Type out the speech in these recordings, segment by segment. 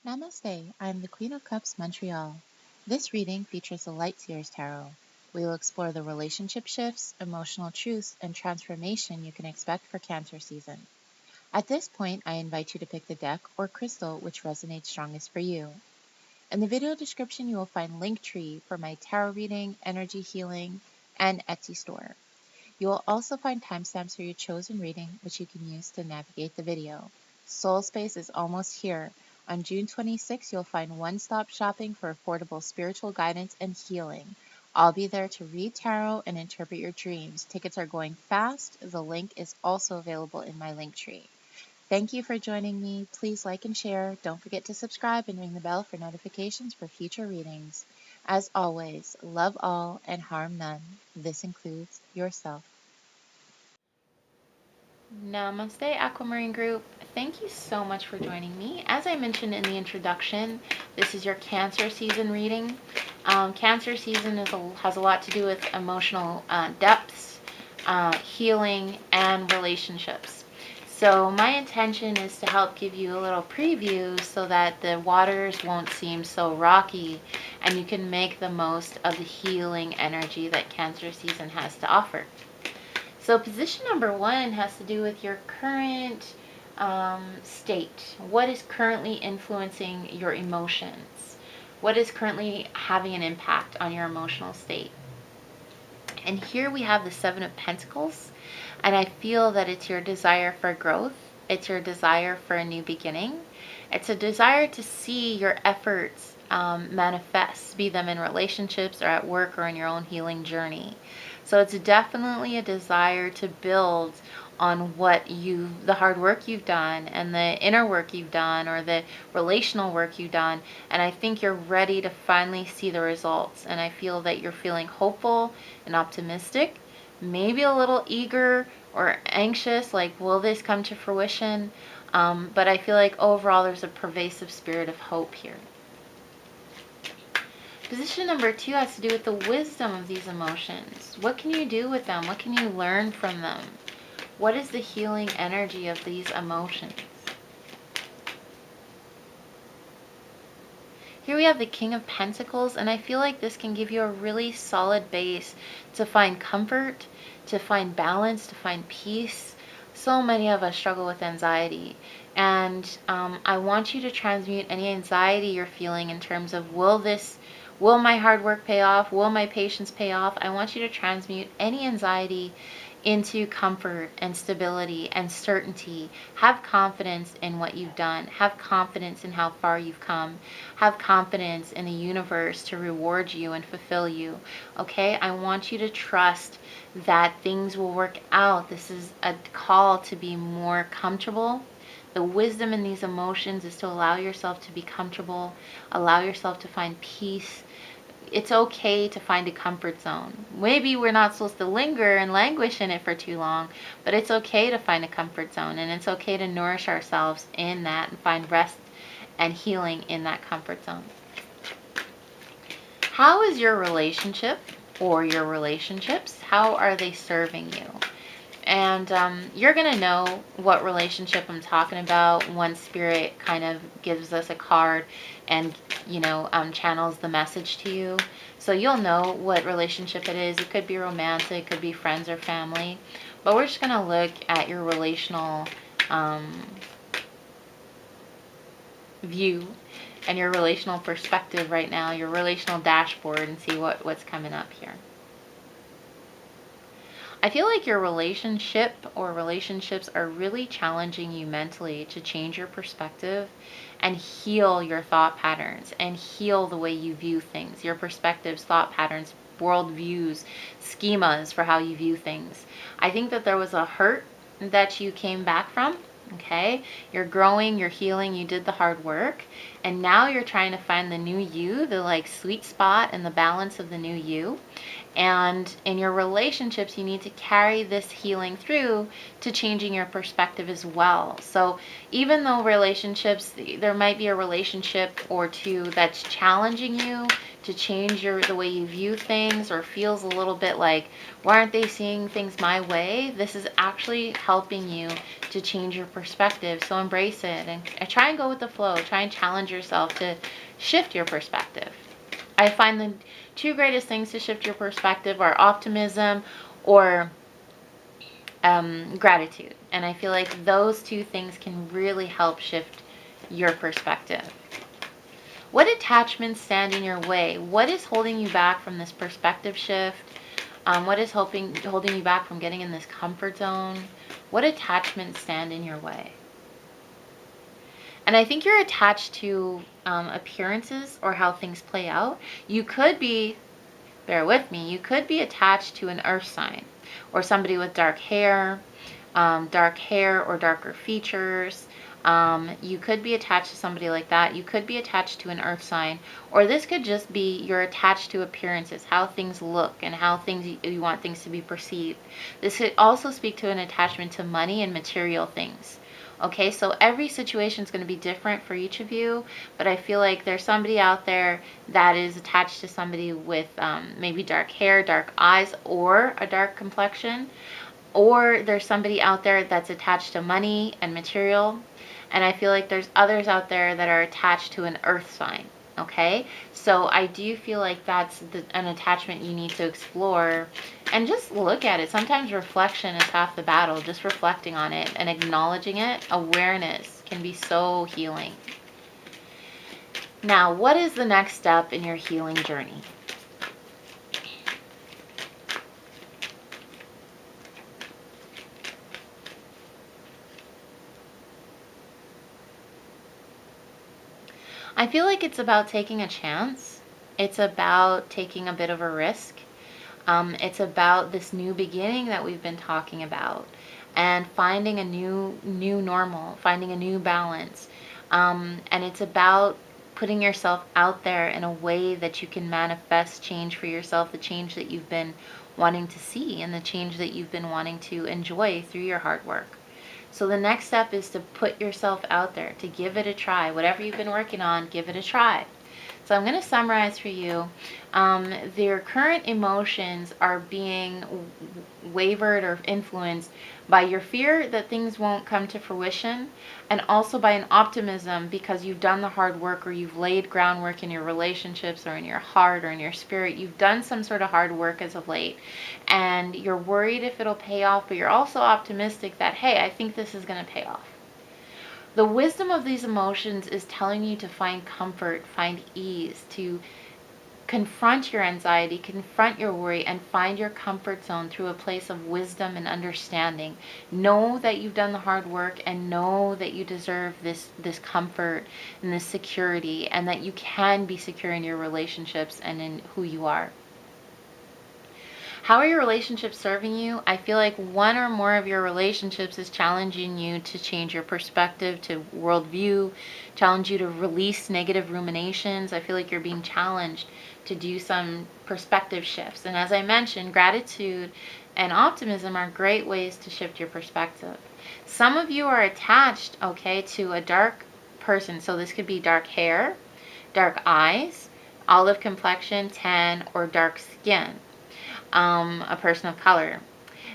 Namaste, I am the Queen of Cups, Montreal. This reading features the Light Seers Tarot. We will explore the relationship shifts, emotional truths, and transformation you can expect for Cancer season. At this point, I invite you to pick the deck or crystal which resonates strongest for you. In the video description, you will find Linktree for my tarot reading, energy healing, and Etsy store. You will also find timestamps for your chosen reading, which you can use to navigate the video. Soul Space is almost here. On June 26th, you'll find one-stop shopping for affordable spiritual guidance and healing. I'll be there to read tarot and interpret your dreams. Tickets are going fast. The link is also available in my Linktree. Thank you for joining me. Please like and share. Don't forget to subscribe and ring the bell for notifications for future readings. As always, love all and harm none. This includes yourself. Namaste, Aquamarine group. Thank you so much for joining me. As I mentioned in the introduction, this is your Cancer season reading. Cancer season has a lot to do with emotional depths, healing, and relationships. So my intention is to help give you a little preview so that the waters won't seem so rocky and you can make the most of the healing energy that Cancer season has to offer. So position number one has to do with your current state. What is currently influencing your emotions? What is currently having an impact on your emotional state? And here we have the Seven of Pentacles. And I feel that it's your desire for growth. It's your desire for a new beginning. It's a desire to see your efforts manifest, be them in relationships or at work or in your own healing journey. So it's definitely a desire to build on the hard work you've done and the inner work you've done or the relational work you've done. And I think you're ready to finally see the results. And I feel that you're feeling hopeful and optimistic, maybe a little eager or anxious, like, will this come to fruition? But I feel like overall there's a pervasive spirit of hope here. Position number two has to do with the wisdom of these emotions. What can you do with them? What can you learn from them? What is the healing energy of these emotions? Here we have the King of Pentacles, and I feel like this can give you a really solid base to find comfort, to find balance, to find peace. So many of us struggle with anxiety, and I want you to transmute any anxiety you're feeling in terms of, will my hard work pay off? Will my patience pay off? I want you to transmute any anxiety into comfort and stability and certainty. Have confidence in what you've done. Have confidence in how far you've come. Have confidence in the universe to reward you and fulfill you. Okay? I want you to trust that things will work out. This is a call to be more comfortable. The wisdom in these emotions is to allow yourself to be comfortable, allow yourself to find peace. It's okay to find a comfort zone. Maybe we're not supposed to linger and languish in it for too long, but it's okay to find a comfort zone, and it's okay to nourish ourselves in that and find rest and healing in that comfort zone. How is your relationship or your relationships? How are they serving you? And you're going to know what relationship I'm talking about once Spirit kind of gives us a card and, channels the message to you. So you'll know what relationship it is. It could be romantic, it could be friends or family. But we're just going to look at your relational view and your relational perspective right now, your relational dashboard, and see what's coming up here. I feel like your relationship or relationships are really challenging you mentally to change your perspective and heal your thought patterns and heal the way you view things, your perspectives, thought patterns, world views, schemas for how you view things. I think that there was a hurt that you came back from. Okay, you're growing, you're healing, you did the hard work, and now you're trying to find the new you, the sweet spot and the balance of the new you. And in your relationships, you need to carry this healing through to changing your perspective as well. So even though relationships, there might be a relationship or two that's challenging you to change the way you view things, or feels a little bit like, why aren't they seeing things my way? This is actually helping you to change your perspective. So embrace it and try and go with the flow. Try and challenge yourself to shift your perspective. I find the two greatest things to shift your perspective are optimism or gratitude. And I feel like those two things can really help shift your perspective. What attachments stand in your way? What is holding you back from this perspective shift? What is holding you back from getting in this comfort zone? What attachments stand in your way? And I think you're attached to appearances or how things play out. You could be, bear with me, you could be attached to an earth sign or somebody with dark hair or darker features. You could be attached to somebody like that. You could be attached to an earth sign, or this could just be you're attached to appearances, how things look and how you want things to be perceived. This could also speak to an attachment to money and material things. Okay, so every situation is going to be different for each of you, but I feel like there's somebody out there that is attached to somebody with maybe dark hair, dark eyes, or a dark complexion. Or there's somebody out there that's attached to money and material. And I feel like there's others out there that are attached to an earth sign. Okay, so I do feel like that's an attachment you need to explore and just look at it. Sometimes reflection is half the battle. Just reflecting on it and acknowledging it, awareness can be so healing. Now, what is the next step in your healing journey? I feel like it's about taking a chance. It's about taking a bit of a risk. It's about this new beginning that we've been talking about, and finding a new normal, finding a new balance. And it's about putting yourself out there in a way that you can manifest change for yourself, the change that you've been wanting to see and the change that you've been wanting to enjoy through your hard work. So the next step is to put yourself out there, to give it a try. Whatever you've been working on, give it a try. So I'm going to summarize for you. Their current emotions are being wavered or influenced by your fear that things won't come to fruition, and also by an optimism because you've done the hard work, or you've laid groundwork in your relationships or in your heart or in your spirit. You've done some sort of hard work as of late, and you're worried if it'll pay off, but you're also optimistic that, hey, I think this is going to pay off. The wisdom of these emotions is telling you to find comfort, find ease, to confront your anxiety, confront your worry, and find your comfort zone through a place of wisdom and understanding. Know that you've done the hard work, and know that you deserve this comfort and this security, and that you can be secure in your relationships and in who you are. How are your relationships serving you? I feel like one or more of your relationships is challenging you to change your perspective, to worldview, challenge you to release negative ruminations. I feel like you're being challenged to do some perspective shifts. And as I mentioned, gratitude and optimism are great ways to shift your perspective. Some of you are attached, okay, to a dark person. So this could be dark hair, dark eyes, olive complexion, tan, or dark skin. A person of color.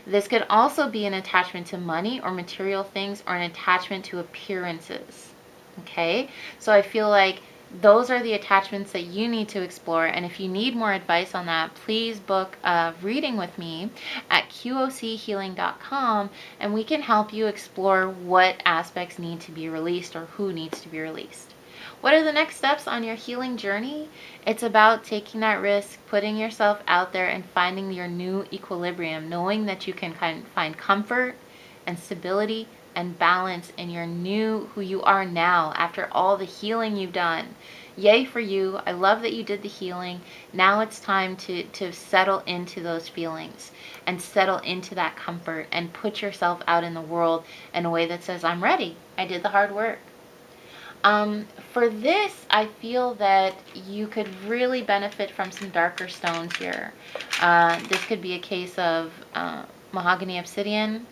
This could also be an attachment to money or material things, or an attachment to appearances. Okay, so I feel like those are the attachments that you need to explore. And if you need more advice on that, please book a reading with me at qochealing.com, and we can help you explore what aspects need to be released or who needs to be released. What are the next steps on your healing journey? It's about taking that risk, putting yourself out there, and finding your new equilibrium, knowing that you can find comfort and stability and balance in your new who you are now after all the healing you've done. Yay for you. I love that you did the healing. Now it's time to settle into those feelings and settle into that comfort and put yourself out in the world in a way that says, I'm ready. I did the hard work. For this, I feel that you could really benefit from some darker stones here. This could be a case of mahogany obsidian.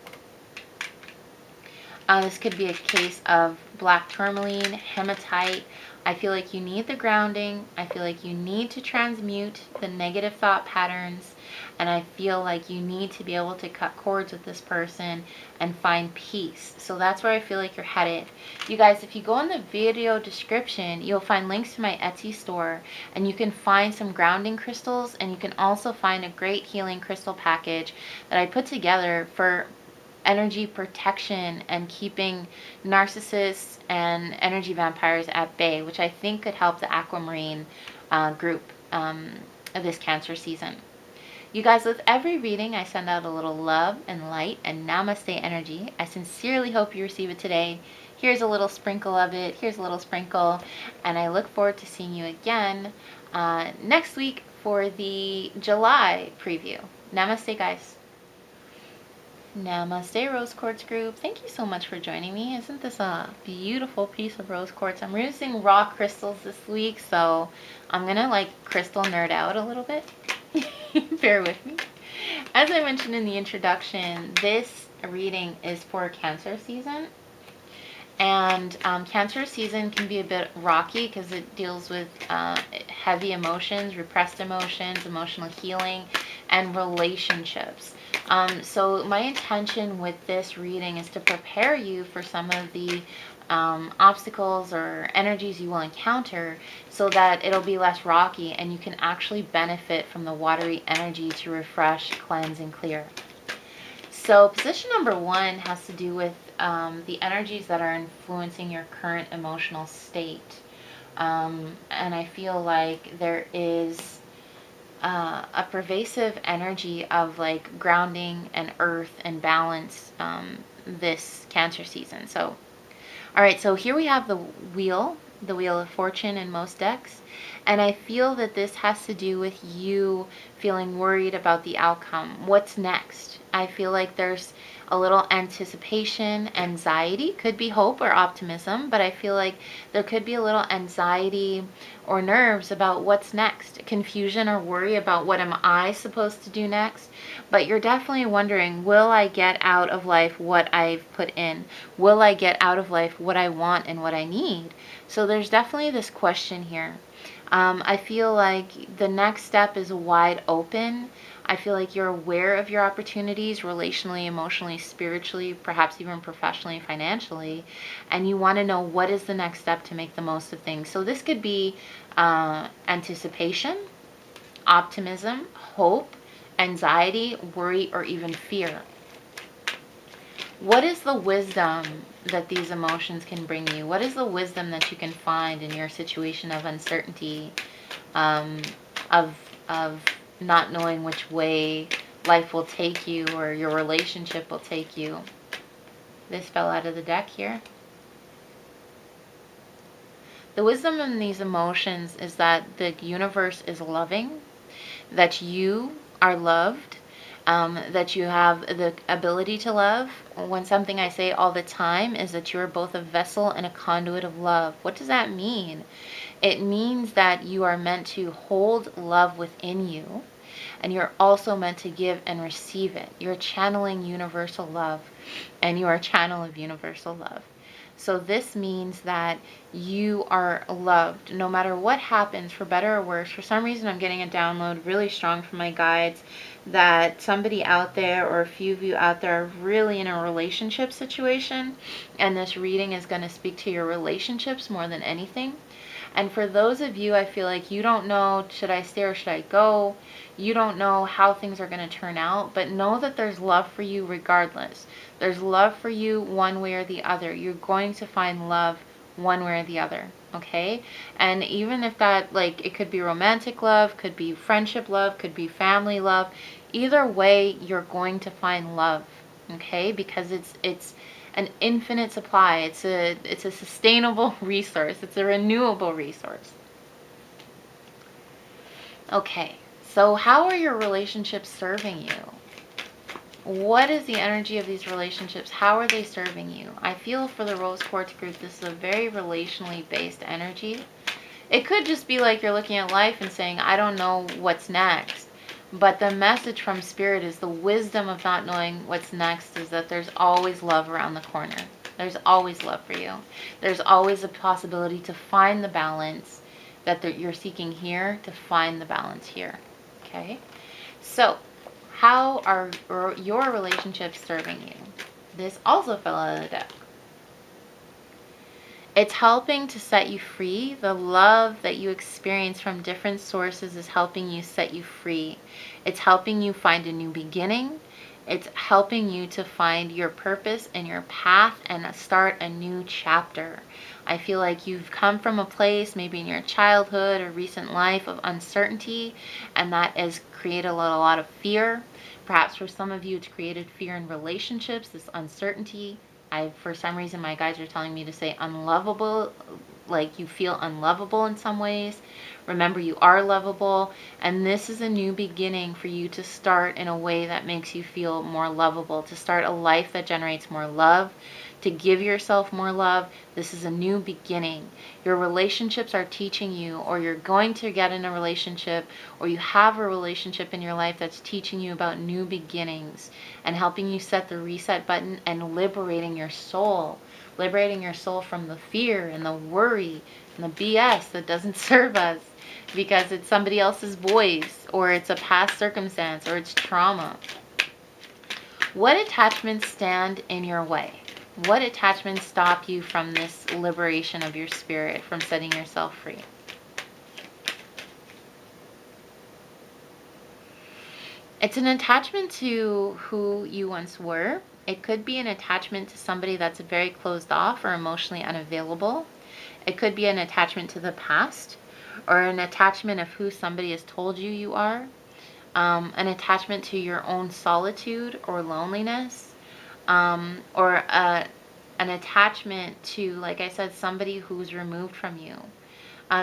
This could be a case of black tourmaline, hematite. I feel like you need the grounding. I feel like you need to transmute the negative thought patterns. And I feel like you need to be able to cut cords with this person and find peace. So that's where I feel like you're headed. You guys, if you go in the video description, you'll find links to my Etsy store. And you can find some grounding crystals. And you can also find a great healing crystal package that I put together for energy protection and keeping narcissists and energy vampires at bay, which I think could help the Aquamarine group of this Cancer season. You guys, with every reading, I send out a little love and light and namaste energy. I sincerely hope you receive it today. Here's a little sprinkle of it. Here's a little sprinkle. And I look forward to seeing you again next week for the July preview. Namaste, guys. Namaste, Rose Quartz group. Thank you so much for joining me. Isn't this a beautiful piece of rose quartz? I'm using raw crystals this week, so I'm gonna like crystal nerd out a little bit. Bear with me. As I mentioned in the introduction, this reading is for Cancer season. And Cancer season can be a bit rocky because it deals with heavy emotions, repressed emotions, emotional healing, and relationships. So my intention with this reading is to prepare you for some of the obstacles or energies you will encounter so that it'll be less rocky and you can actually benefit from the watery energy to refresh, cleanse, and clear. So position number 1 has to do with the energies that are influencing your current emotional state. And I feel like there is a pervasive energy of like grounding and earth and balance this Cancer season. So, all right, so here we have the Wheel of Fortune in most decks. And I feel that this has to do with you feeling worried about the outcome. What's next? I feel like there's a little anticipation, anxiety, could be hope or optimism, but I feel like there could be a little anxiety or nerves about what's next, confusion or worry about what am I supposed to do next. But you're definitely wondering, will I get out of life what I've put in? Will I get out of life what I want and what I need? So there's definitely this question here. I feel like the next step is wide open. I feel like you're aware of your opportunities relationally, emotionally, spiritually, perhaps even professionally, financially, and you want to know what is the next step to make the most of things. So this could be anticipation, optimism, hope, anxiety, worry, or even fear. What is the wisdom that these emotions can bring you? What is the wisdom that you can find in your situation of uncertainty, of not knowing which way life will take you or your relationship will take you? This fell out of the deck here. The wisdom in these emotions is that the universe is loving, that you are loved, that you have the ability to love. Something I say all the time is that you are both a vessel and a conduit of love. What does that mean? It means that you are meant to hold love within you, and you're also meant to give and receive it. You're channeling universal love, and you are a channel of universal love. So this means that you are loved no matter what happens, for better or worse. For some reason, I'm getting a download really strong from my guides that somebody out there, or a few of you out there, are really in a relationship situation, and this reading is going to speak to your relationships more than anything. And for those of you, I feel like you don't know, should I stay or should I go? You don't know how things are going to turn out, but know that there's love for you regardless. There's love for you one way or the other. You're going to find love one way or the other, okay? And even if that, like, it could be romantic love, could be friendship love, could be family love. Either way, you're going to find love, okay? Because it's an infinite supply. It's a sustainable resource. It's a renewable resource. Okay, so how are your relationships serving you? What is the energy of these relationships? How are they serving you? I feel for the Rose Quartz group, this is a very relationally based energy. It could just be like you're looking at life and saying, I don't know what's next. But the message from Spirit is the wisdom of not knowing what's next is that there's always love around the corner. There's always love for you. There's always a possibility to find the balance that you're seeking here, to find the balance here. Okay? So, how are your relationships serving you? This also fell out of the deck. It's helping to set you free. The love that you experience from different sources is helping you set you free. It's helping you find a new beginning. It's helping you to find your purpose and your path and start a new chapter. I feel like you've come from a place, maybe in your childhood or recent life, of uncertainty, and that has created a lot of fear. Perhaps for some of you, it's created fear in relationships, this uncertainty. For some reason, my guides are telling me to say unlovable, like you feel unlovable in some ways. Remember, you are lovable, and this is a new beginning for you to start in a way that makes you feel more lovable, to start a life that generates more love, to give yourself more love. This is a new beginning. Your relationships are teaching you, or you're going to get in a relationship, or you have a relationship in your life that's teaching you about new beginnings and helping you set the reset button and liberating your soul. Liberating your soul from the fear and the worry and the BS that doesn't serve us because it's somebody else's voice, or it's a past circumstance, or it's trauma. What attachments stand in your way? What attachments stop you from this liberation of your spirit, from setting yourself free? It's an attachment to who you once were. It could be an attachment to somebody that's very closed off or emotionally unavailable. It could be an attachment to the past, or an attachment of who somebody has told you you are. An attachment to your own solitude or loneliness, or an attachment to, like I said, somebody who's removed from you.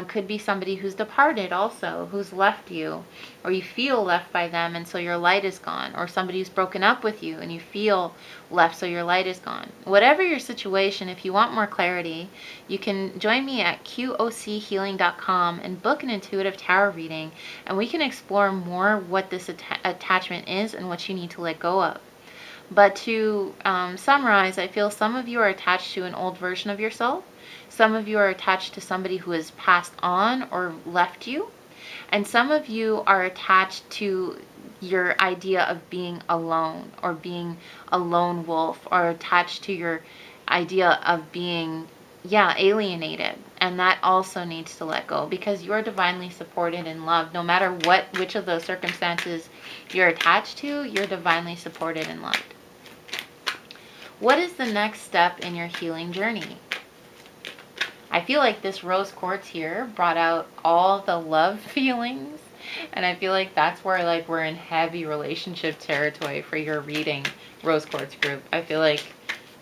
Could be somebody who's departed also, who's left you, or you feel left by them and so your light is gone, or somebody who's broken up with you and you feel left so your light is gone. Whatever your situation, if you want more clarity, you can join me at qochealing.com and book an intuitive tarot reading, and we can explore more what this attachment is and what you need to let go of. But to summarize, I feel some of you are attached to an old version of yourself. Some of you are attached to somebody who has passed on or left you. And some of you are attached to your idea of being alone, or being a lone wolf, or attached to your idea of being, alienated. And that also needs to let go, because you are divinely supported and loved. No matter which of those circumstances you're attached to, you're divinely supported and loved. What is the next step in your healing journey? I feel like this rose quartz here brought out all the love feelings, and I feel like that's where we're in heavy relationship territory for your reading, rose quartz group. I feel like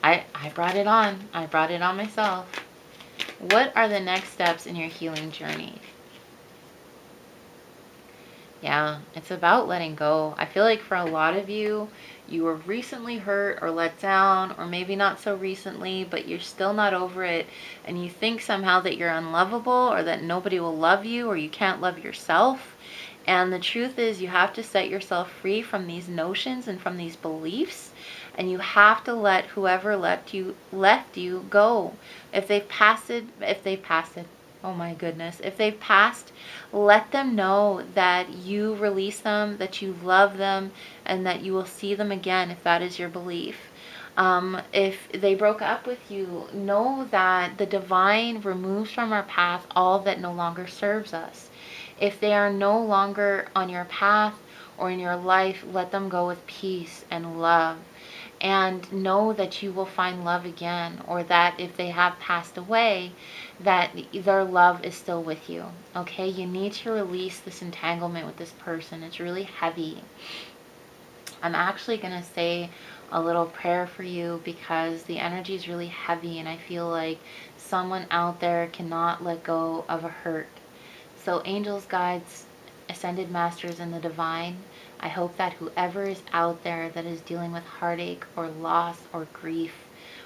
I brought it on. I brought it on myself. What are the next steps in your healing journey? Yeah, it's about letting go. I feel like for a lot of you, you were recently hurt or let down, or maybe not so recently, but you're still not over it, and you think somehow that you're unlovable, or that nobody will love you, or you can't love yourself. And the truth is, you have to set yourself free from these notions and from these beliefs, and you have to let whoever left you go. If they've passed, oh my goodness, if they've passed, let them know that you release them, that you love them, and that you will see them again if that is your belief. If they broke up with you, know that the divine removes from our path all that no longer serves us. If they are no longer on your path or in your life, let them go with peace and love. And know that you will find love again, or that if they have passed away, that their love is still with you. Okay, you need to release this entanglement with this person. It's really heavy. I'm actually going to say a little prayer for you, because the energy is really heavy, and I feel like someone out there cannot let go of a hurt. So angels, guides, ascended masters, and the divine, I hope that whoever is out there that is dealing with heartache or loss or grief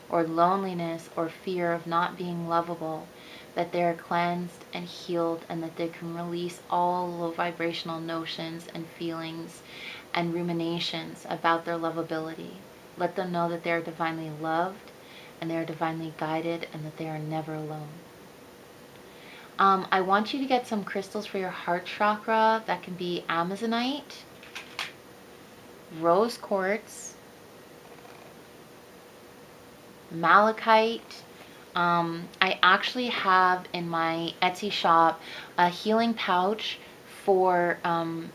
or loneliness or fear of not being lovable, that they are cleansed and healed, and that they can release all low vibrational notions and feelings and ruminations about their lovability. Let them know that they are divinely loved and they are divinely guided, and that they are never alone. I want you to get some crystals for your heart chakra. That can be Amazonite, rose quartz, malachite. I actually have in my Etsy shop a healing pouch for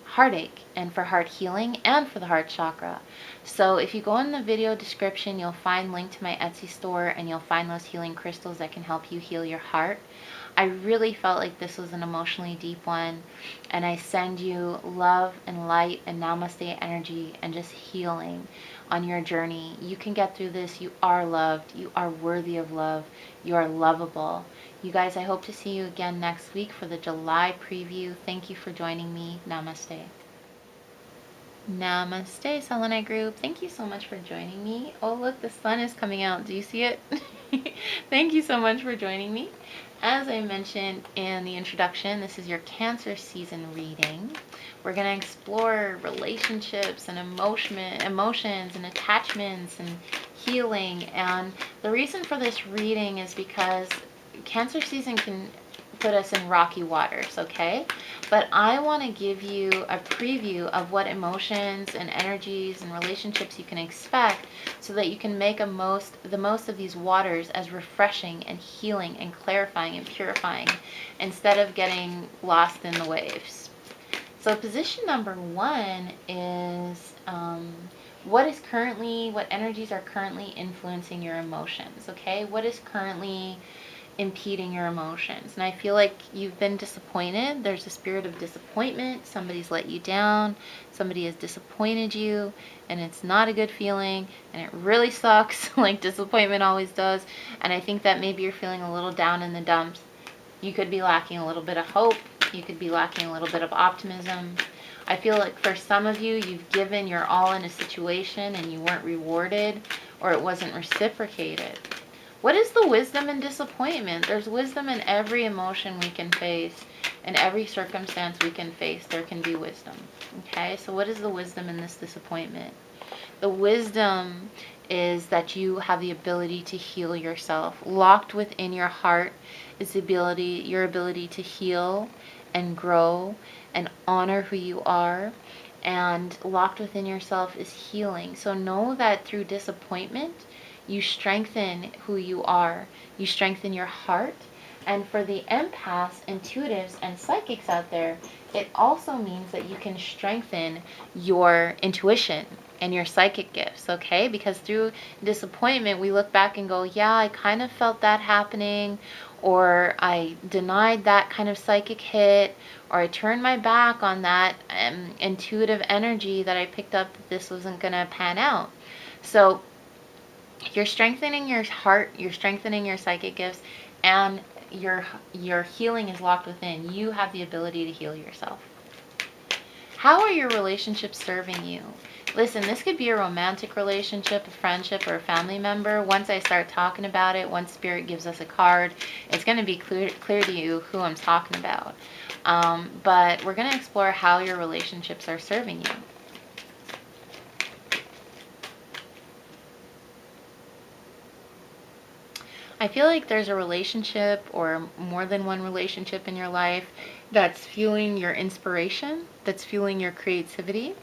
heartache and for heart healing and for the heart chakra. So if you go in the video description, you'll find link to my Etsy store, and you'll find those healing crystals that can help you heal your heart. I really felt like this was an emotionally deep one, and I send you love and light and namaste energy and just healing on your journey. You can get through this. You are loved. You are worthy of love. You are lovable. You guys, I hope to see you again next week for the July preview. Thank you for joining me. Namaste. Namaste, Selenite group. Thank you so much for joining me. Oh, look, the sun is coming out. Do you see it? Thank you so much for joining me. As I mentioned in the introduction, this is your Cancer season reading. We're going to explore relationships and emotions and attachments and healing. And the reason for this reading is because Cancer season can put us in rocky waters, okay? But I want to give you a preview of what emotions and energies and relationships you can expect, so that you can make the most of these waters as refreshing and healing and clarifying and purifying, instead of getting lost in the waves. So position number one is what energies are currently influencing your emotions, okay? What is currently impeding your emotions? And I feel like you've been disappointed. There's a spirit of disappointment. Somebody's let you down. Somebody has disappointed you, and it's not a good feeling, and it really sucks like disappointment always does. And I think that maybe you're feeling a little down in the dumps. You could be lacking a little bit of hope. You could be lacking a little bit of optimism. I feel like for some of you, you've given your all in a situation and you weren't rewarded, or it wasn't reciprocated. What is the wisdom in disappointment? There's wisdom in every emotion we can face. In every circumstance we can face, there can be wisdom. Okay, so what is the wisdom in this disappointment? The wisdom is that you have the ability to heal yourself. Locked within your heart is your ability to heal and grow and honor who you are. And locked within yourself is healing. So know that through disappointment, you strengthen who you are. You strengthen your heart. And for the empaths, intuitives, and psychics out there, it also means that you can strengthen your intuition and your psychic gifts, okay? Because through disappointment, we look back and go, yeah, I kind of felt that happening, or I denied that kind of psychic hit, or I turned my back on that intuitive energy that I picked up that this wasn't going to pan out. So you're strengthening your heart, you're strengthening your psychic gifts, and your healing is locked within. You have the ability to heal yourself. How are your relationships serving you? Listen, this could be a romantic relationship, a friendship, or a family member. Once I start talking about it, once Spirit gives us a card, it's going to be clear to you who I'm talking about. But we're going to explore how your relationships are serving you. I feel like there's a relationship or more than one relationship in your life that's fueling your inspiration, that's fueling your creativity,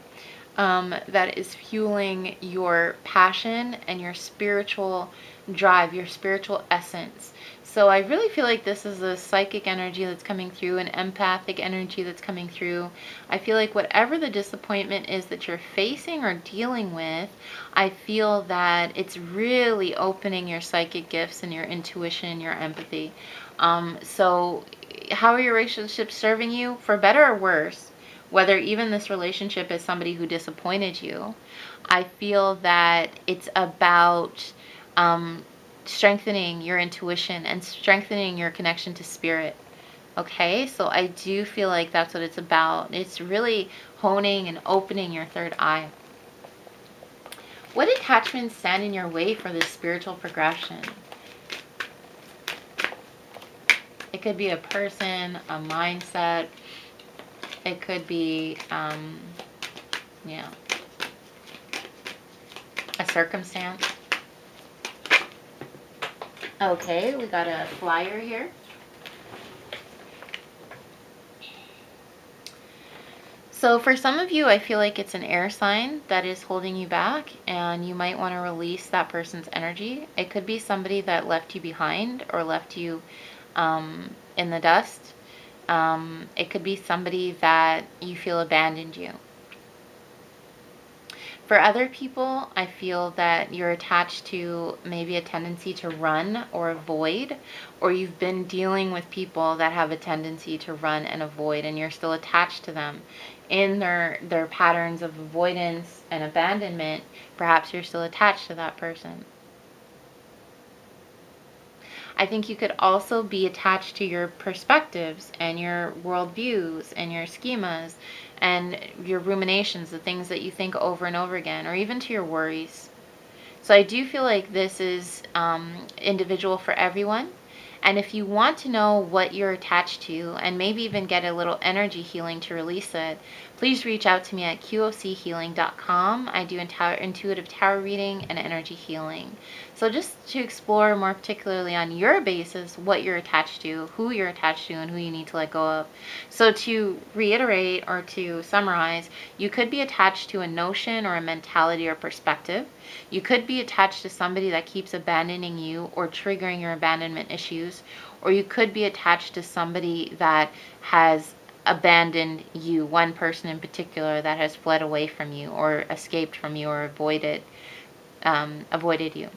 that is fueling your passion and your spiritual drive, your spiritual essence. So I really feel like this is a psychic energy that's coming through, an empathic energy that's coming through. I feel like whatever the disappointment is that you're facing or dealing with, I feel that it's really opening your psychic gifts and your intuition and your empathy. So how are your relationships serving you? For better or worse, whether even this relationship is somebody who disappointed you, I feel that it's about strengthening your intuition and strengthening your connection to spirit. Okay, so I do feel like that's what it's about. It's really honing and opening your third eye. What attachments stand in your way for this spiritual progression? It could be a person, a mindset. It could be, yeah, a circumstance. Okay, we got a flyer here. So for some of you, I feel like it's an air sign that is holding you back, and you might want to release that person's energy. It could be somebody that left you behind or left you in the dust. It could be somebody that you feel abandoned you. For other people, I feel that you're attached to maybe a tendency to run or avoid, or you've been dealing with people that have a tendency to run and avoid, and you're still attached to them in their patterns of avoidance and abandonment. Perhaps you're still attached to that person. I think you could also be attached to your perspectives and your worldviews and your schemas and your ruminations, the things that you think over and over again, or even to your worries. So I do feel like this is individual for everyone. And if you want to know what you're attached to and maybe even get a little energy healing to release it, please reach out to me at qochealing.com. I do intuitive tarot reading and energy healing. So just to explore more particularly on your basis what you're attached to, who you're attached to, and who you need to let go of. So to reiterate or to summarize, you could be attached to a notion or a mentality or perspective. You could be attached to somebody that keeps abandoning you or triggering your abandonment issues, or you could be attached to somebody that has abandoned you, one person in particular that has fled away from you or escaped from you or avoided you.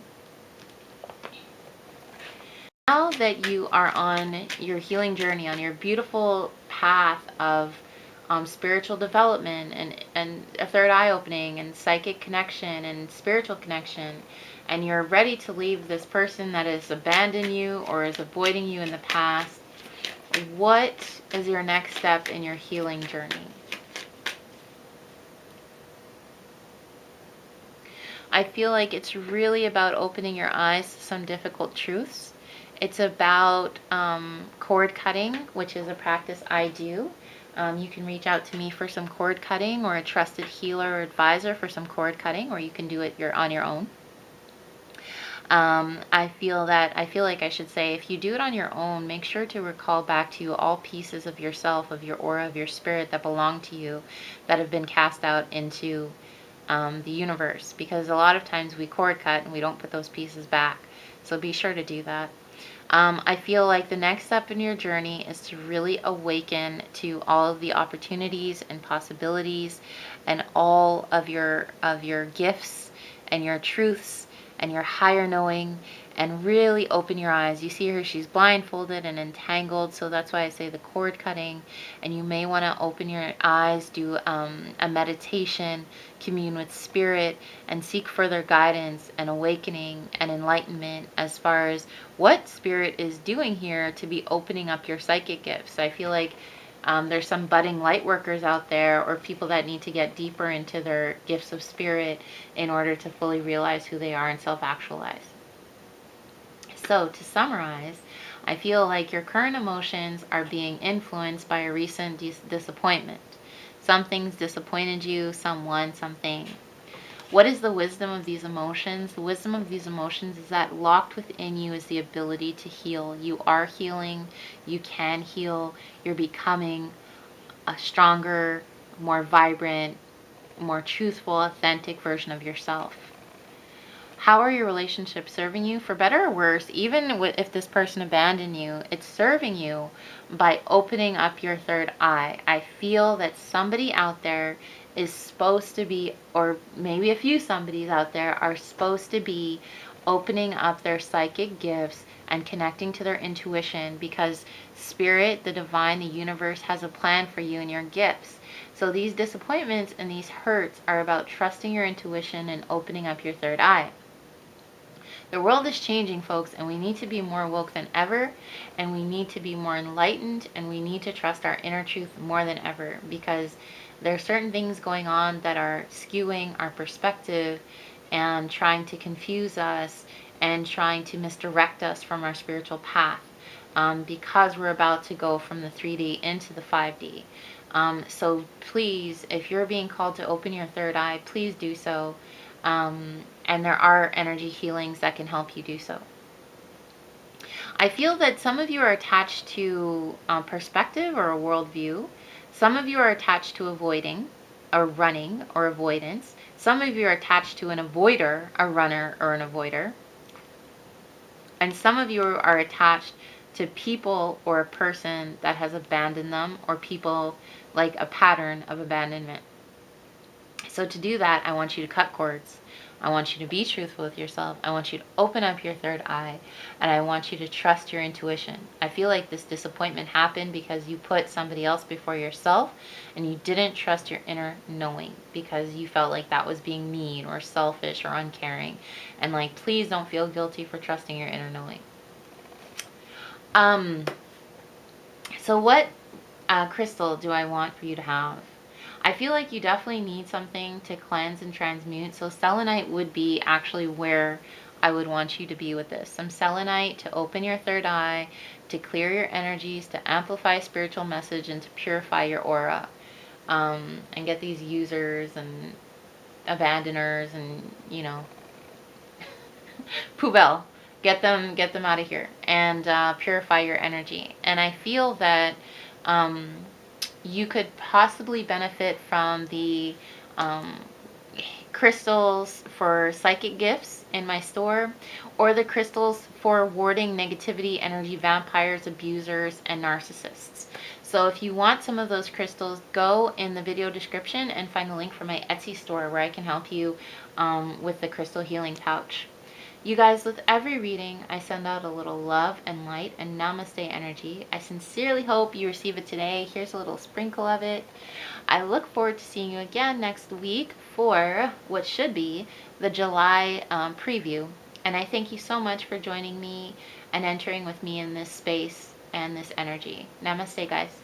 Now that you are on your healing journey, on your beautiful path of spiritual development and a third eye opening and psychic connection and spiritual connection, and you're ready to leave this person that has abandoned you or is avoiding you in the past, what is your next step in your healing journey? I feel like it's really about opening your eyes to some difficult truths. It's about cord cutting, which is a practice I do. You can reach out to me for some cord cutting, or a trusted healer or advisor for some cord cutting, or you can do it on your own. I feel like I should say, if you do it on your own, make sure to recall back to you all pieces of yourself, of your aura, of your spirit that belong to you, that have been cast out into the universe, because a lot of times we cord cut and we don't put those pieces back. So be sure to do that. I feel like the next step in your journey is to really awaken to all of the opportunities and possibilities and all of your gifts and your truths and your higher knowing, and really open your eyes. You see her, she's blindfolded and entangled, so that's why I say the cord cutting. And you may want to open your eyes, do a meditation, commune with spirit, and seek further guidance and awakening and enlightenment as far as what spirit is doing here to be opening up your psychic gifts. I feel like there's some budding light workers out there, or people that need to get deeper into their gifts of spirit in order to fully realize who they are and self-actualize. So to summarize, I feel like your current emotions are being influenced by a recent disappointment. Something's disappointed you, someone, something. What is the wisdom of these emotions? The wisdom of these emotions is that locked within you is the ability to heal. You are healing. You can heal. You're becoming a stronger, more vibrant, more truthful, authentic version of yourself. How are your relationships serving you? For better or worse, even if this person abandoned you, it's serving you by opening up your third eye. I feel that somebody out there is supposed to be, or maybe a few somebodies out there are supposed to be opening up their psychic gifts and connecting to their intuition, because spirit, the divine, the universe has a plan for you and your gifts. So these disappointments and these hurts are about trusting your intuition and opening up your third eye. The world is changing, folks, and we need to be more woke than ever, and we need to be more enlightened, and we need to trust our inner truth more than ever, because there are certain things going on that are skewing our perspective and trying to confuse us and trying to misdirect us from our spiritual path, because we're about to go from the 3D into the 5D. So please, if you're being called to open your third eye, please do so. And there are energy healings that can help you do so. I feel that some of you are attached to perspective or a worldview. Some of you are attached to avoiding or running or avoidance. Some of you are attached to an avoider, a runner, or an avoider. And some of you are attached to people or a person that has abandoned them, or people like a pattern of abandonment. So to do that, I want you to cut cords. I want you to be truthful with yourself. I want you to open up your third eye, and I want you to trust your intuition. I feel like this disappointment happened because you put somebody else before yourself, and you didn't trust your inner knowing because you felt like that was being mean or selfish or uncaring. And like, please don't feel guilty for trusting your inner knowing. So what crystal do I want for you to have? I feel like you definitely need something to cleanse and transmute. So selenite would be actually where I would want you to be with this. Some selenite to open your third eye, to clear your energies, to amplify a spiritual message, and to purify your aura. And get these users and abandoners and, you know, poubelle. Get them out of here, and purify your energy. And I feel that you could possibly benefit from the crystals for psychic gifts in my store, or the crystals for warding negativity, energy vampires, abusers, and narcissists. So if you want some of those crystals, go in the video description and find the link for my Etsy store where I can help you with the crystal healing pouch. You guys, with every reading, I send out a little love and light and namaste energy. I sincerely hope you receive it today. Here's a little sprinkle of it. I look forward to seeing you again next week for what should be the July preview. And I thank you so much for joining me and entering with me in this space and this energy. Namaste, guys.